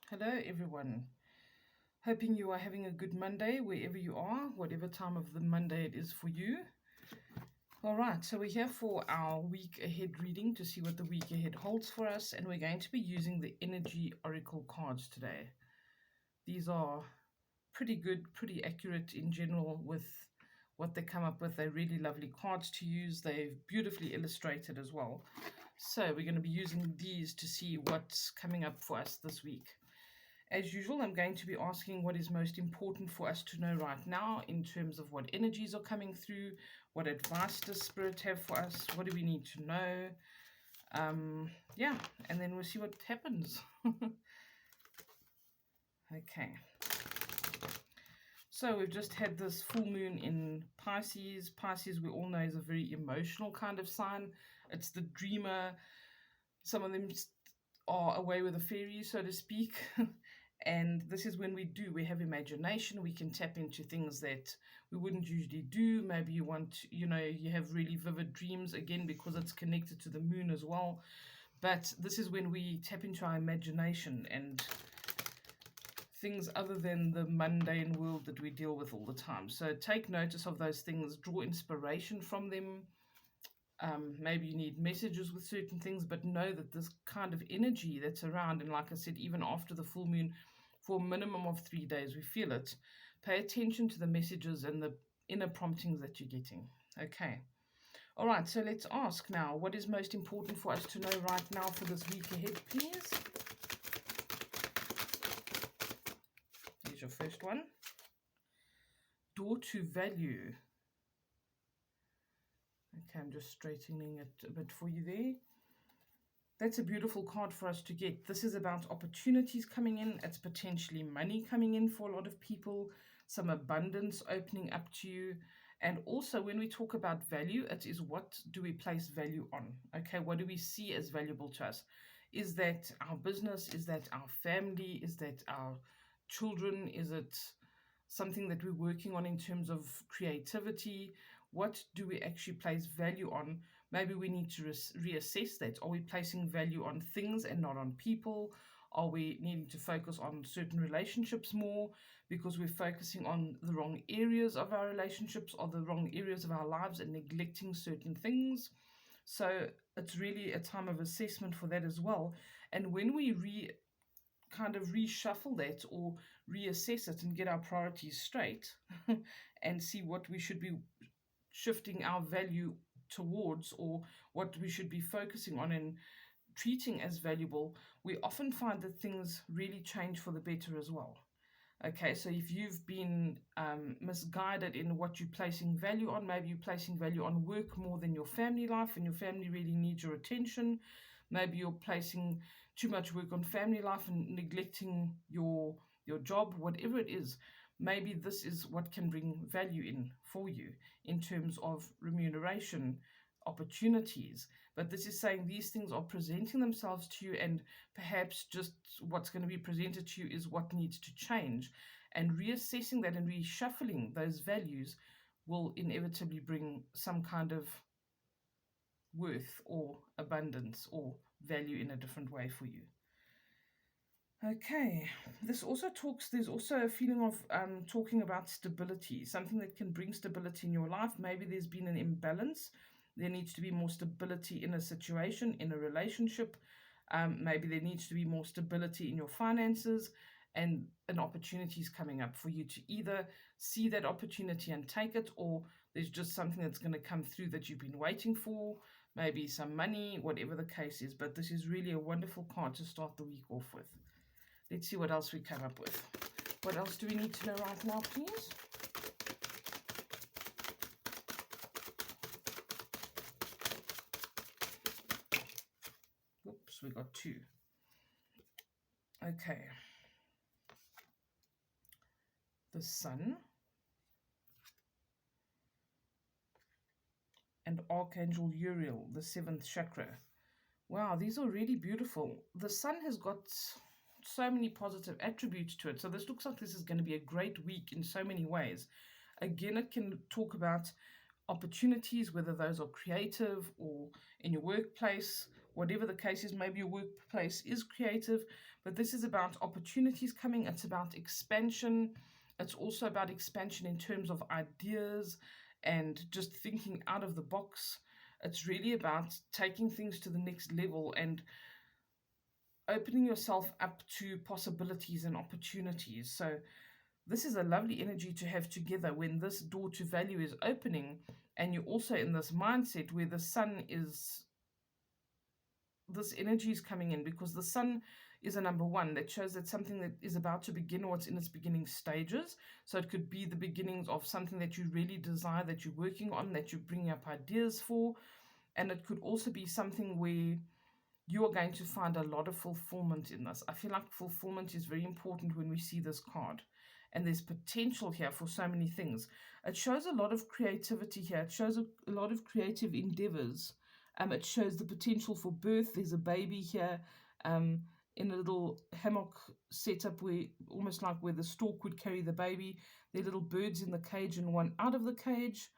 Hello, everyone. Hoping you are having a good Monday wherever you are, whatever time of the Monday it is for you. All right, so we're here for our week ahead reading to see what the week ahead holds for us, and we're going to be using the Energy Oracle cards today. These are pretty good, pretty accurate in general with what they come up with. They're really lovely cards to use. They're beautifully illustrated as well. So we're going to be using these to see what's coming up for us this week. As usual, I'm going to be asking what is most important for us to know right now in terms of what energies are coming through, what advice does Spirit have for us, what do we need to know. Yeah, and then we'll see what happens. Okay. So we've just had this full moon in Pisces. Pisces, we all know, is a very emotional kind of sign. It's the dreamer. Some of them are away with the fairies, so to speak. And this is when we have imagination. We can tap into things that we wouldn't usually do. Maybe you have really vivid dreams, again, because it's connected to the moon as well. But this is when we tap into our imagination and things other than the mundane world that we deal with all the time. So take notice of those things, draw inspiration from them. Maybe you need messages with certain things, but know that this kind of energy that's around, and like I said, even after the full moon, for a minimum of 3 days, we feel it. Pay attention to the messages and the inner promptings that you're getting. Okay. All right, so let's ask now, what is most important for us to know right now for this week ahead, please? Here's your first one. Door to value. Okay, I'm just straightening it a bit for you there. That's a beautiful card for us to get. This is about opportunities coming in. It's potentially money coming in for a lot of people, some abundance opening up to you. And also, when we talk about value, it is what do we place value on? Okay, what do we see as valuable to us? Is that our business? Is that our family? Is that our children? Is it something that we're working on in terms of creativity? What do we actually place value on? Maybe we need to reassess that. Are we placing value on things and not on people? Are we needing to focus on certain relationships more because we're focusing on the wrong areas of our relationships or the wrong areas of our lives and neglecting certain things? So it's really a time of assessment for that as well. And when we kind of reshuffle that or reassess it and get our priorities straight and see what we should be shifting our value towards or what we should be focusing on and treating as valuable, we often find that things really change for the better as well. Okay, so if you've been misguided in what you're placing value on, maybe you're placing value on work more than your family life, and your family really needs your attention. Maybe you're placing too much work on family life and neglecting your job, whatever it is. Maybe this is what can bring value in for you in terms of remuneration, opportunities. But this is saying these things are presenting themselves to you, and perhaps just what's going to be presented to you is what needs to change. And reassessing that and reshuffling those values will inevitably bring some kind of worth or abundance or value in a different way for you. Okay, there's also a feeling of talking about stability, something that can bring stability in your life. Maybe there's been an imbalance. There needs to be more stability in a situation, in a relationship. Maybe there needs to be more stability in your finances, and an opportunity is coming up for you to either see that opportunity and take it, or there's just something that's going to come through that you've been waiting for, maybe some money, whatever the case is. But this is really a wonderful card to start the week off with. Let's see what else we come up with. What else do we need to know right now, please? Oops, we got two. Okay. The Sun and Archangel Uriel, the 7th chakra. Wow, these are really beautiful. The Sun has got so many positive attributes to it. So this looks like this is going to be a great week in so many ways. Again, it can talk about opportunities, whether those are creative or in your workplace whatever the case is. Maybe your workplace is creative, but this is about opportunities coming. It's about expansion. It's also about expansion in terms of ideas and just thinking out of the box. It's really about taking things to the next level and opening yourself up to possibilities and opportunities. So this is a lovely energy to have together when this door to value is opening, and you're also in this mindset where the sun is, this energy is coming in, because the sun is a number one that shows that something that is about to begin, or it's in its beginning stages. So it could be the beginnings of something that you really desire, that you're working on, that you're bringing up ideas for. And it could also be something where you are going to find a lot of fulfillment in this. I feel like fulfillment is very important when we see this card. And there's potential here for so many things. It shows a lot of creativity here. It shows a lot of creative endeavors. It shows the potential for birth. There's a baby here in a little hammock setup, where almost like where the stork would carry the baby. There are little birds in the cage and one out of the cage.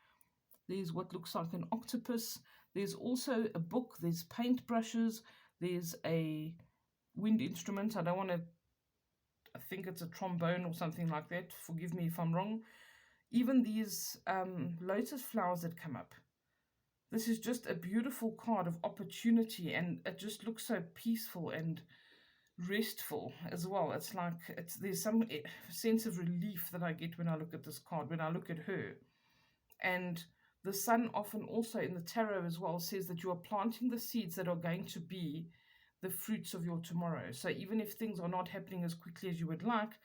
There's what looks like an octopus. There's also a book. There's paintbrushes. There's a wind instrument. I think it's a trombone or something like that. Forgive me if I'm wrong. Even these lotus flowers that come up. This is just a beautiful card of opportunity, and it just looks so peaceful and restful as well. It's like there's some sense of relief that I get when I look at this card, when I look at her. And the sun often also in the tarot as well says that you are planting the seeds that are going to be the fruits of your tomorrow. So even if things are not happening as quickly as you would like,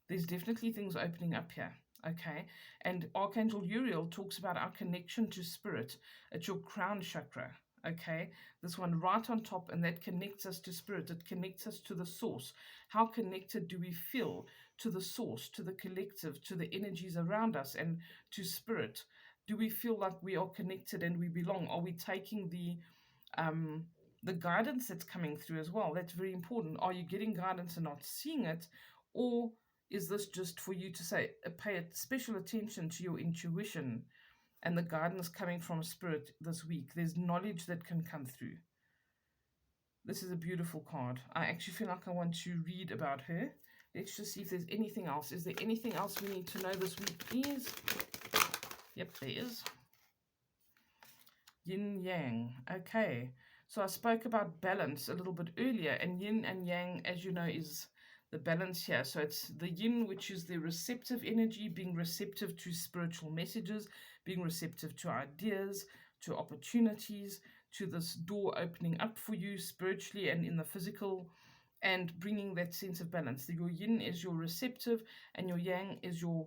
there's definitely things opening up here. Okay, and Archangel Uriel talks about our connection to spirit. It's your crown chakra. Okay, this one right on top, and that connects us to spirit. It connects us to the source. How connected do we feel to the source, to the collective, to the energies around us, and to spirit? Do we feel like we are connected and we belong? Are we taking the guidance that's coming through as well? That's very important. Are you getting guidance and not seeing it? Or is this just for you to say, pay special attention to your intuition and the guidance coming from spirit this week? There's knowledge that can come through. This is a beautiful card. I actually feel like I want to read about her. Let's just see if there's anything else. Is there anything else we need to know this week, please? Yep, there is. Yin Yang. Okay. So I spoke about balance a little bit earlier, and yin and yang, as you know, is the balance here. So it's the yin, which is the receptive energy, being receptive to spiritual messages, being receptive to ideas, to opportunities, to this door opening up for you spiritually and in the physical, and bringing that sense of balance. Your yin is your receptive, and your yang is your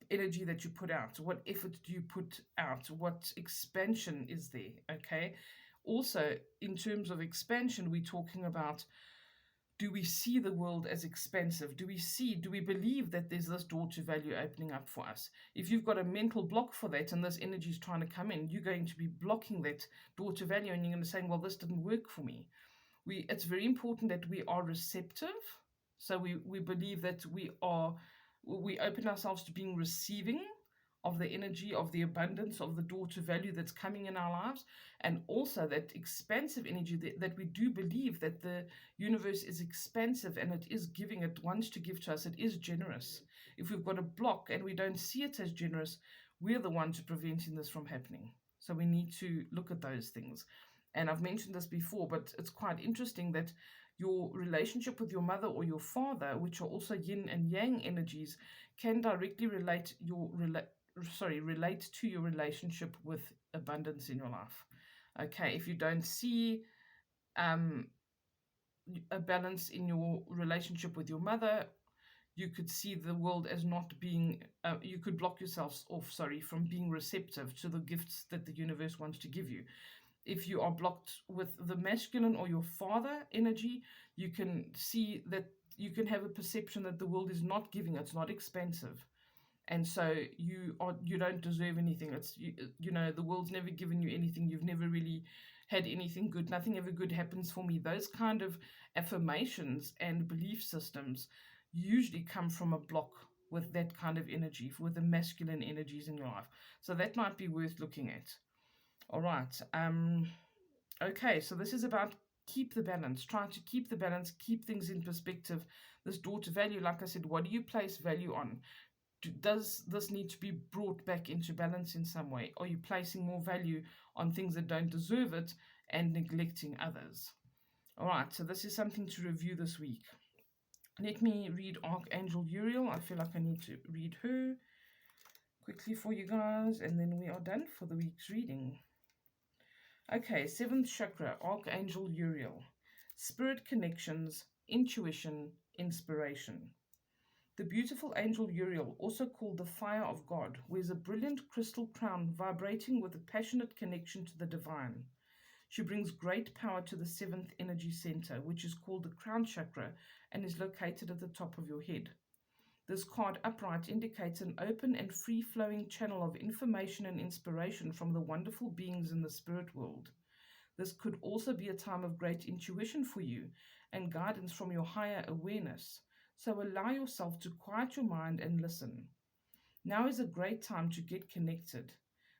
energy that you put out. What effort do you put out? What expansion is there? Okay. Also, in terms of expansion, we're talking about, do we see the world as expansive? Do we believe that there's this door to value opening up for us? If you've got a mental block for that and this energy is trying to come in, you're going to be blocking that door to value, and you're going to say, well, this didn't work for me. It's very important that we are receptive. So we believe that we open ourselves to being receiving of the energy, of the abundance, of the door to value that's coming in our lives, and also that expansive energy that we do believe that the universe is expansive and it is giving, it wants to give to us, it is generous. If we've got a block and we don't see it as generous, we're the ones preventing this from happening. So we need to look at those things. And I've mentioned this before, but it's quite interesting that your relationship with your mother or your father, which are also yin and yang energies, can directly relate to your relationship with abundance in your life. Okay, if you don't see a balance in your relationship with your mother, you could see the world as not being, you could block yourselves off, from being receptive to the gifts that the universe wants to give you. If you are blocked with the masculine or your father energy, you can see that you can have a perception that the world is not giving, it's not expansive. And so you don't deserve anything. It's the world's never given you anything. You've never really had anything good. Nothing ever good happens for me. Those kind of affirmations and belief systems usually come from a block with that kind of energy, with the masculine energies in your life. So that might be worth looking at. All right. Okay, so this is about Keep the balance. Try to keep the balance, keep things in perspective. This door to value, like I said, what do you place value on? Does this need to be brought back into balance in some way? Are you placing more value on things that don't deserve it and neglecting others? All right, so this is something to review this week. Let me read Archangel Uriel. I feel like I need to read her quickly for you guys, and then we are done for the week's reading. Okay, 7th chakra, Archangel Uriel. Spirit connections, intuition, inspiration. The beautiful angel Uriel, also called the fire of God, wears a brilliant crystal crown vibrating with a passionate connection to the divine. She brings great power to the 7th energy center, which is called the crown chakra and is located at the top of your head. This card upright indicates an open and free-flowing channel of information and inspiration from the wonderful beings in the spirit world. This could also be a time of great intuition for you and guidance from your higher awareness. So allow yourself to quiet your mind and listen. Now is a great time to get connected.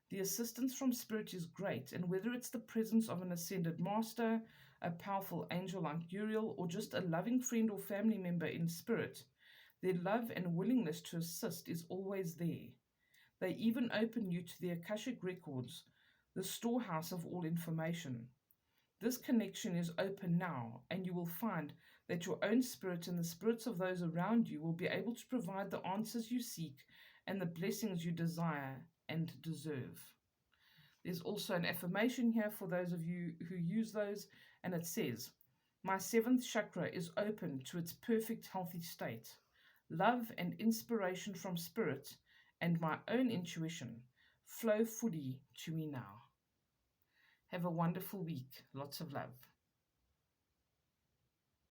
The assistance from Spirit is great, and whether it's the presence of an ascended master, a powerful angel like Uriel, or just a loving friend or family member in spirit, their love and willingness to assist is always there. They even open you to the Akashic records, the storehouse of all information. This connection is open now, and you will find that your own spirit and the spirits of those around you will be able to provide the answers you seek and the blessings you desire and deserve. There's also an affirmation here for those of you who use those, and it says, "My 7th chakra is open to its perfect healthy state. Love and inspiration from spirit and my own intuition flow fully to me now." Have a wonderful week. Lots of love.